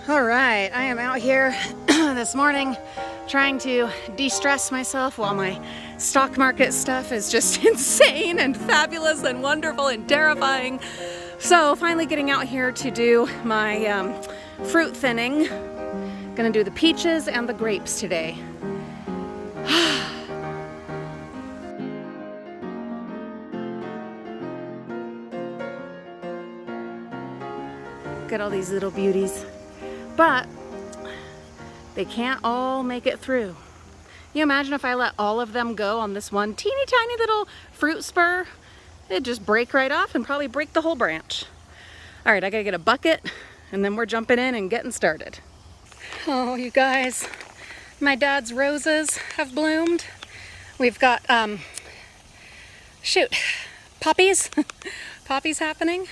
All right, I am out here this morning trying to de-stress myself while my stock market stuff is just insane and fabulous and wonderful and terrifying. So finally getting out here to do my fruit thinning. Gonna do the peaches and the grapes today. Look at all these little beauties. But they can't all make it through. You imagine if I let all of them go on this one teeny tiny little fruit spur? It'd just break right off and probably break the whole branch. All right, I gotta get a bucket and then we're jumping in and getting started. Oh, you guys, my dad's roses have bloomed. We've got, poppies, poppies happening.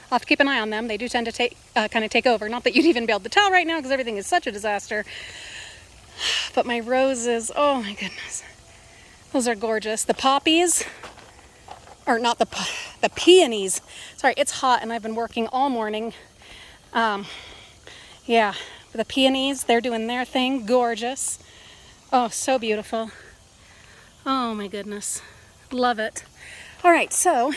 I'll have to keep an eye on them. They do tend to kind of take over. Not that you'd even be able to tell right now because everything is such a disaster. But my roses, oh my goodness. Those are gorgeous. The poppies, or not the peonies. Sorry, it's hot and I've been working all morning. Yeah, the peonies, they're doing their thing. Gorgeous. Oh, so beautiful. Oh my goodness. Love it. All right, so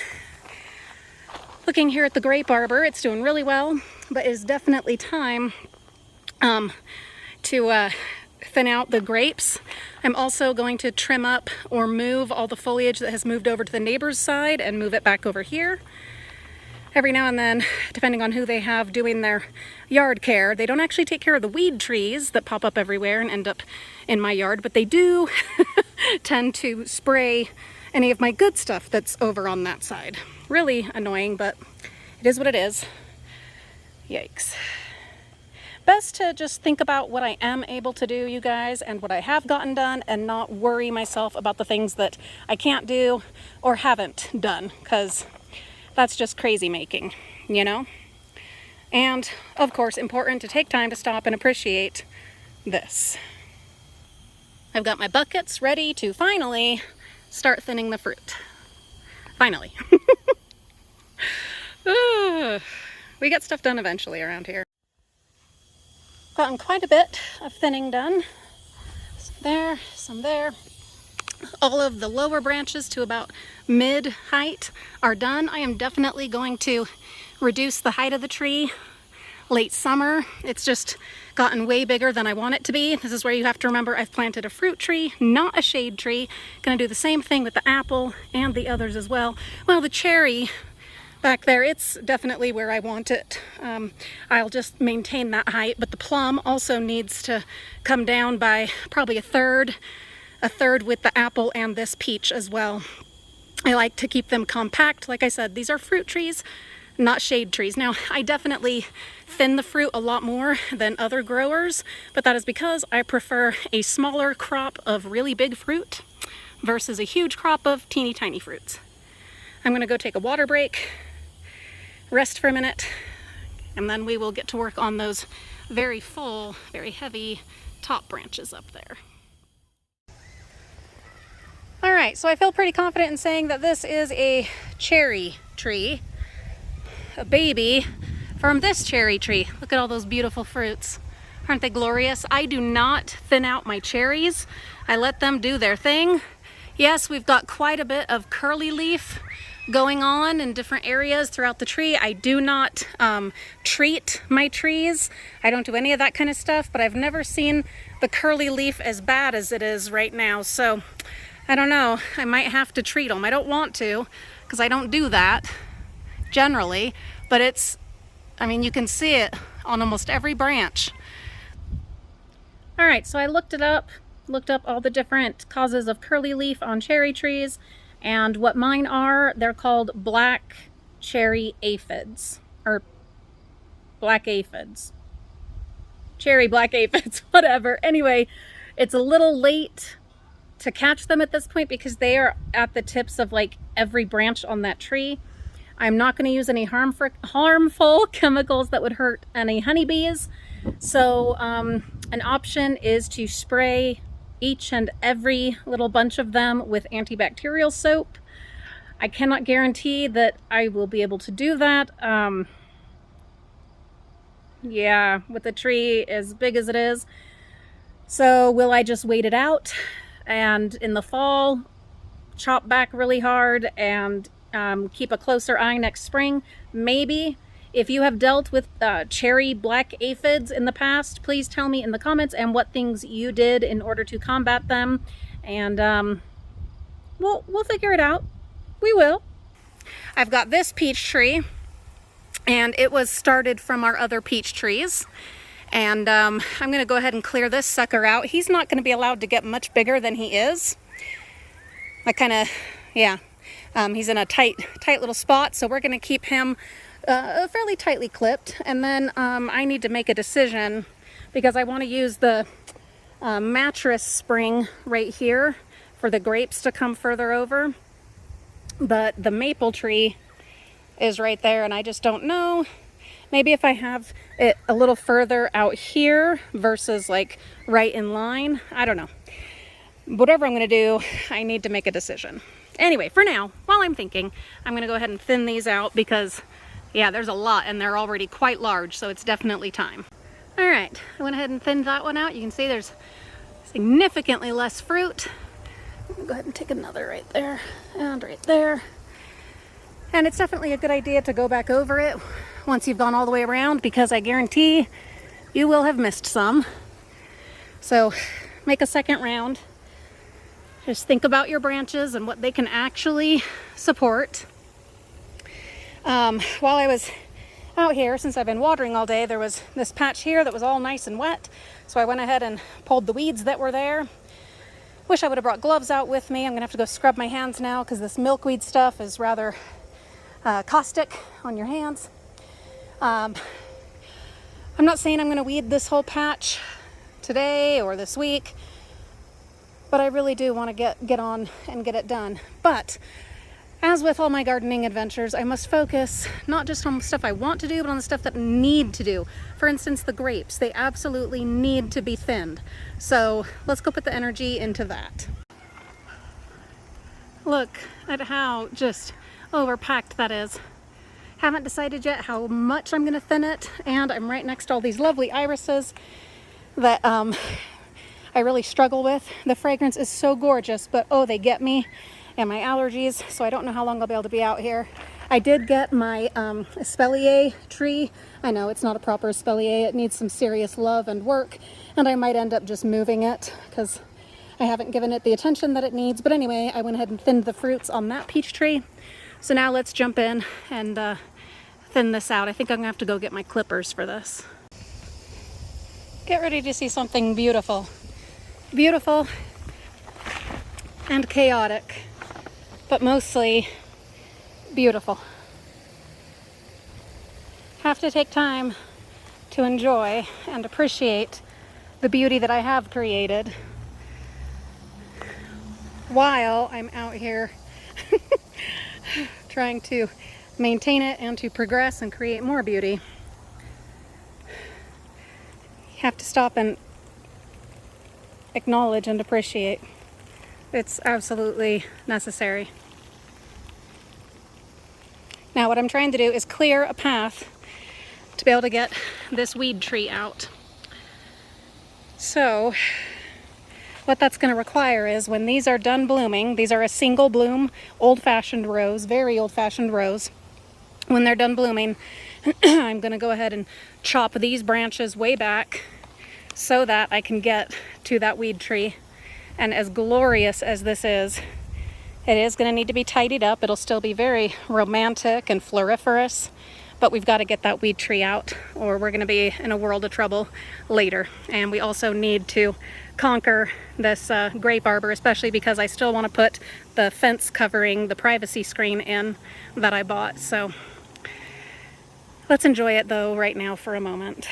looking here at the grape arbor, it's doing really well, but it is definitely time to thin out the grapes. I'm also going to trim up or move all the foliage that has moved over to the neighbor's side and move it back over here. Every now and then, depending on who they have doing their yard care, they don't actually take care of the weed trees that pop up everywhere and end up in my yard, but they do tend to spray any of my good stuff that's over on that side. Really annoying, but it is what it is. Yikes. Best to just think about what I am able to do, you guys, and what I have gotten done, and not worry myself about the things that I can't do or haven't done, because that's just crazy making, you know? And, of course, important to take time to stop and appreciate this. I've got my buckets ready to finally start thinning the fruit. Finally. We get stuff done eventually around here. Gotten quite a bit of thinning done. Some there, some there. All of the lower branches to about mid height are done. I am definitely going to reduce the height of the tree late summer. It's just gotten way bigger than I want it to be. This is where you have to remember I've planted a fruit tree, not a shade tree. Gonna do the same thing with the apple and the others as well. Well, the cherry back there, it's definitely where I want it. I'll just maintain that height, but the plum also needs to come down by probably a third with the apple and this peach as well. I like to keep them compact. Like I said, these are fruit trees, not shade trees. Now, I definitely thin the fruit a lot more than other growers, but that is because I prefer a smaller crop of really big fruit versus a huge crop of teeny tiny fruits. I'm gonna go take a water break, rest for a minute, and then we will get to work on those very full, very heavy top branches up there. All right, so I feel pretty confident in saying that this is a cherry tree, a baby from this cherry tree. Look at all those beautiful fruits. Aren't they glorious? I do not thin out my cherries. I let them do their thing. Yes, we've got quite a bit of curly leaf going on in different areas throughout the tree. I do not treat my trees. I don't do any of that kind of stuff, but I've never seen the curly leaf as bad as it is right now. So I don't know, I might have to treat them. I don't want to, because I don't do that generally, but I mean, you can see it on almost every branch. All right, so I looked up all the different causes of curly leaf on cherry trees, and what mine are, they're called black cherry aphids, or black aphids. Cherry black aphids, whatever. Anyway, it's a little late to catch them at this point because they are at the tips of like every branch on that tree. I'm not going to use any harmful chemicals that would hurt any honeybees. So an option is to spray each and every little bunch of them with antibacterial soap. I cannot guarantee that I will be able to do that. Yeah, with the tree as big as it is. So will I just wait it out and in the fall chop back really hard and keep a closer eye next spring? Maybe. If you have dealt with cherry black aphids in the past, please tell me in the comments and what things you did in order to combat them. And we'll figure it out. We will. I've got this peach tree, and it was started from our other peach trees. And I'm going to go ahead and clear this sucker out. He's not going to be allowed to get much bigger than he is. He's in a tight little spot, so we're going to keep him fairly tightly clipped. And then I need to make a decision because I want to use the mattress spring right here for the grapes to come further over. But the maple tree is right there, and I just don't know. Maybe if I have it a little further out here versus like right in line, I don't know. Whatever I'm going to do, I need to make a decision. Anyway, for now, while I'm thinking, I'm going to go ahead and thin these out because, yeah, there's a lot and they're already quite large, so it's definitely time. All right, I went ahead and thinned that one out. You can see there's significantly less fruit. I'm going to go ahead and take another right there and right there. And it's definitely a good idea to go back over it once you've gone all the way around, because I guarantee you will have missed some. So make a second round. Just think about your branches and what they can actually support. While I was out here, since I've been watering all day, there was this patch here that was all nice and wet. So I went ahead and pulled the weeds that were there. Wish I would have brought gloves out with me. I'm gonna have to go scrub my hands now because this milkweed stuff is rather caustic on your hands. I'm not saying I'm gonna weed this whole patch today or this week, but I really do want to get on and get it done. But as with all my gardening adventures, I must focus not just on the stuff I want to do, but on the stuff that need to do. For instance, the grapes, they absolutely need to be thinned. So let's go put the energy into that. Look at how just overpacked that is. Haven't decided yet how much I'm going to thin it, and I'm right next to all these lovely irises that I really struggle with. The fragrance is so gorgeous, but oh, they get me and my allergies, so I don't know how long I'll be able to be out here. I did get my espalier tree. I know it's not a proper espalier. It needs some serious love and work, and I might end up just moving it because I haven't given it the attention that it needs. But anyway, I went ahead and thinned the fruits on that peach tree. So now let's jump in and thin this out. I think I'm gonna have to go get my clippers for this. Get ready to see something beautiful. Beautiful and chaotic, but mostly beautiful. Have to take time to enjoy and appreciate the beauty that I have created while I'm out here trying to maintain it and to progress and create more beauty. You have to stop and acknowledge and appreciate. It's absolutely necessary. Now what I'm trying to do is clear a path to be able to get this weed tree out. So what that's going to require is when these are done blooming, these are a single bloom, old-fashioned rose, very old-fashioned rose. When they're done blooming, I'm going to go ahead and chop these branches way back so that I can get to that weed tree. And as glorious as this is, it is going to need to be tidied up. It'll still be very romantic and floriferous, but we've got to get that weed tree out or we're going to be in a world of trouble later. And we also need to conquer this grape arbor, especially because I still want to put the fence covering the privacy screen in that I bought. So let's enjoy it though right now for a moment.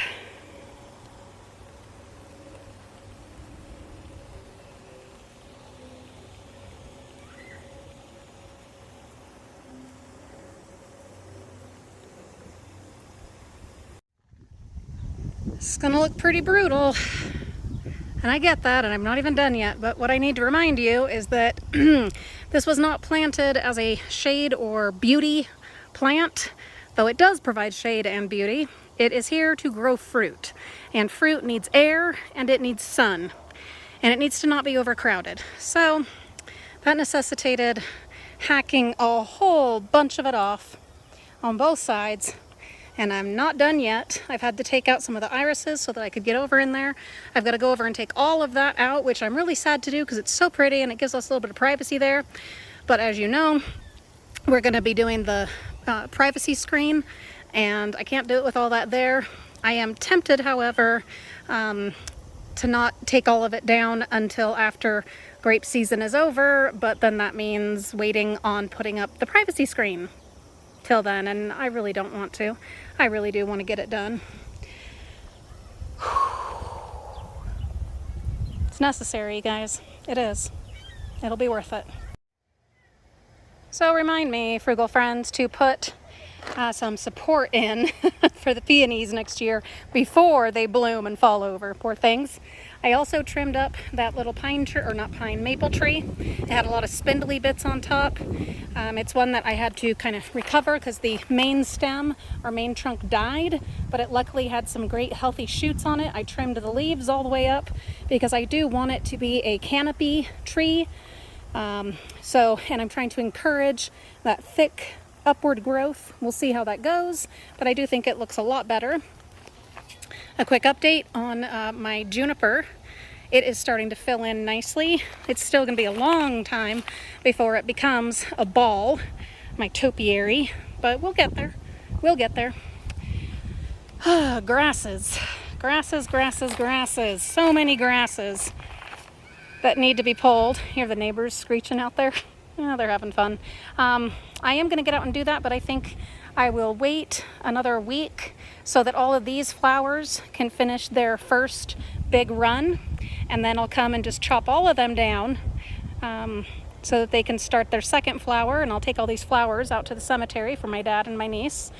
It's gonna look pretty brutal, and I get that, and I'm not even done yet, but what I need to remind you is that this was not planted as a shade or beauty plant, though it does provide shade and beauty. It is here to grow fruit, and fruit needs air and it needs sun, and it needs to not be overcrowded. So that necessitated hacking a whole bunch of it off on both sides, and I'm not done yet. I've had to take out some of the irises so that I could get over in there. I've got to go over and take all of that out, which I'm really sad to do because it's so pretty and it gives us a little bit of privacy there. But as you know, we're going to be doing the privacy screen, and I can't do it with all that there. I am tempted, however, to not take all of it down until after grape season is over, but then that means waiting on putting up the privacy screen till then, and I really don't want to. I really do want to get it done. It's necessary, you guys. It is. It'll be worth it. So remind me, frugal friends, to put some support in for the peonies next year before they bloom and fall over. Poor things. I also trimmed up that little pine tree, or not pine, maple tree. It had a lot of spindly bits on top. It's one that I had to kind of recover because the main stem or main trunk died, but it luckily had some great healthy shoots on it. I trimmed the leaves all the way up because I do want it to be a canopy tree. And I'm trying to encourage that thick upward growth. We'll see how that goes, but I do think it looks a lot better. A quick update on my juniper. It is starting to fill in nicely. It's still going to be a long time before it becomes a ball, my topiary, but we'll get there. We'll get there. Grasses. Grasses, grasses, grasses. So many grasses that need to be pulled. Hear the neighbors screeching out there. Yeah, they're having fun. I am going to get out and do that, but I think I will wait another week so that all of these flowers can finish their first big run, and then I'll come and just chop all of them down so that they can start their second flower, and I'll take all these flowers out to the cemetery for my dad and my niece.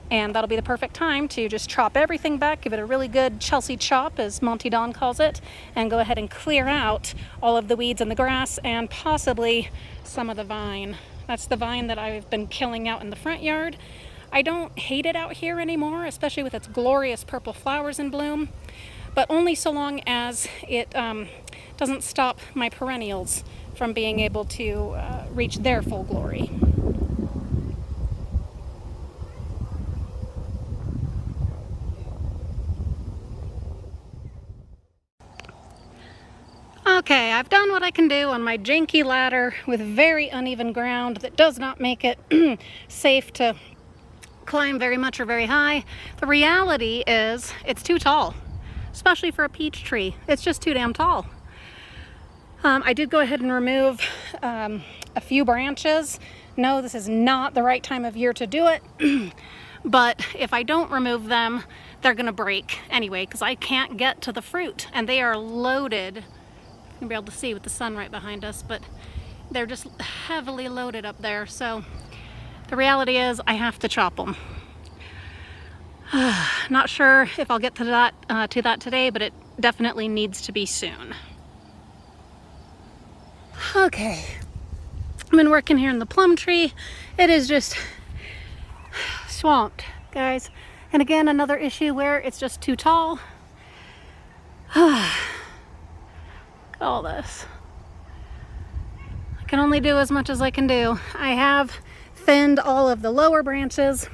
And that'll be the perfect time to just chop everything back, give it a really good Chelsea chop, as Monty Don calls it, and go ahead and clear out all of the weeds and the grass and possibly some of the vine. That's the vine that I've been killing out in the front yard. I don't hate it out here anymore, especially with its glorious purple flowers in bloom, but only so long as it doesn't stop my perennials from being able to reach their full glory. Okay, I've done what I can do on my janky ladder with very uneven ground that does not make it safe to climb very much or very high. The reality is it's too tall, especially for a peach tree. It's just too damn tall. I did go ahead and remove a few branches. No, this is not the right time of year to do it, but if I don't remove them, they're gonna break anyway because I can't get to the fruit, and they are loaded. You'll be able to see with the sun right behind us, but they're just heavily loaded up there. So the reality is I have to chop them. Not sure if I'll get to that today, but it definitely needs to be soon. Okay, I've been working here in the plum tree. It is just swamped, guys. And again, another issue where it's just too tall. All this. I can only do as much as I can do. I have thinned all of the lower branches.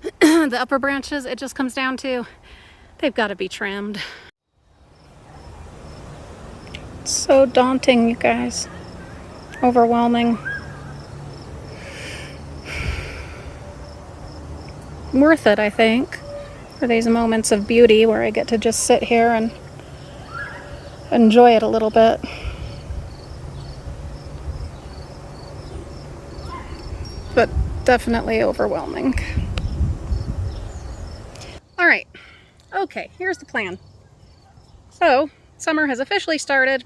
The upper branches, it just comes down to they've got to be trimmed. It's so daunting, you guys. Overwhelming. Worth it, I think, for these moments of beauty where I get to just sit here and enjoy it a little bit. But definitely overwhelming. All right, okay, here's the plan. So, summer has officially started,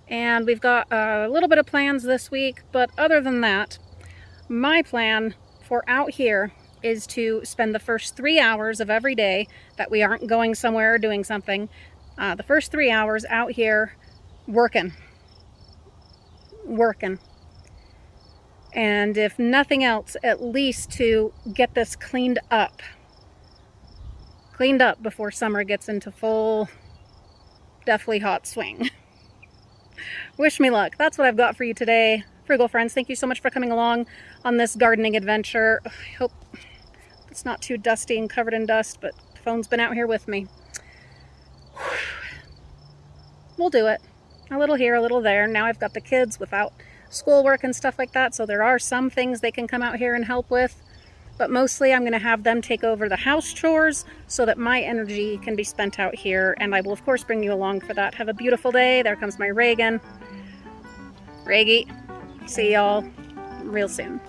and we've got a little bit of plans this week, but other than that, my plan for out here is to spend the first 3 hours of every day that we aren't going somewhere or doing something, the first 3 hours out here working. And if nothing else, at least to get this cleaned up. cleaned up before summer gets into full, deathly hot swing. Wish me luck. That's what I've got for you today. Frugal friends, thank you so much for coming along on this gardening adventure. I hope it's not too dusty and covered in dust, but the phone's been out here with me. We'll do it. A little here, a little there. Now I've got the kids without schoolwork and stuff like that, so there are some things they can come out here and help with. But mostly I'm going to have them take over the house chores so that my energy can be spent out here. And I will, of course, bring you along for that. Have a beautiful day. There comes my Reagan. Reggie. See y'all real soon.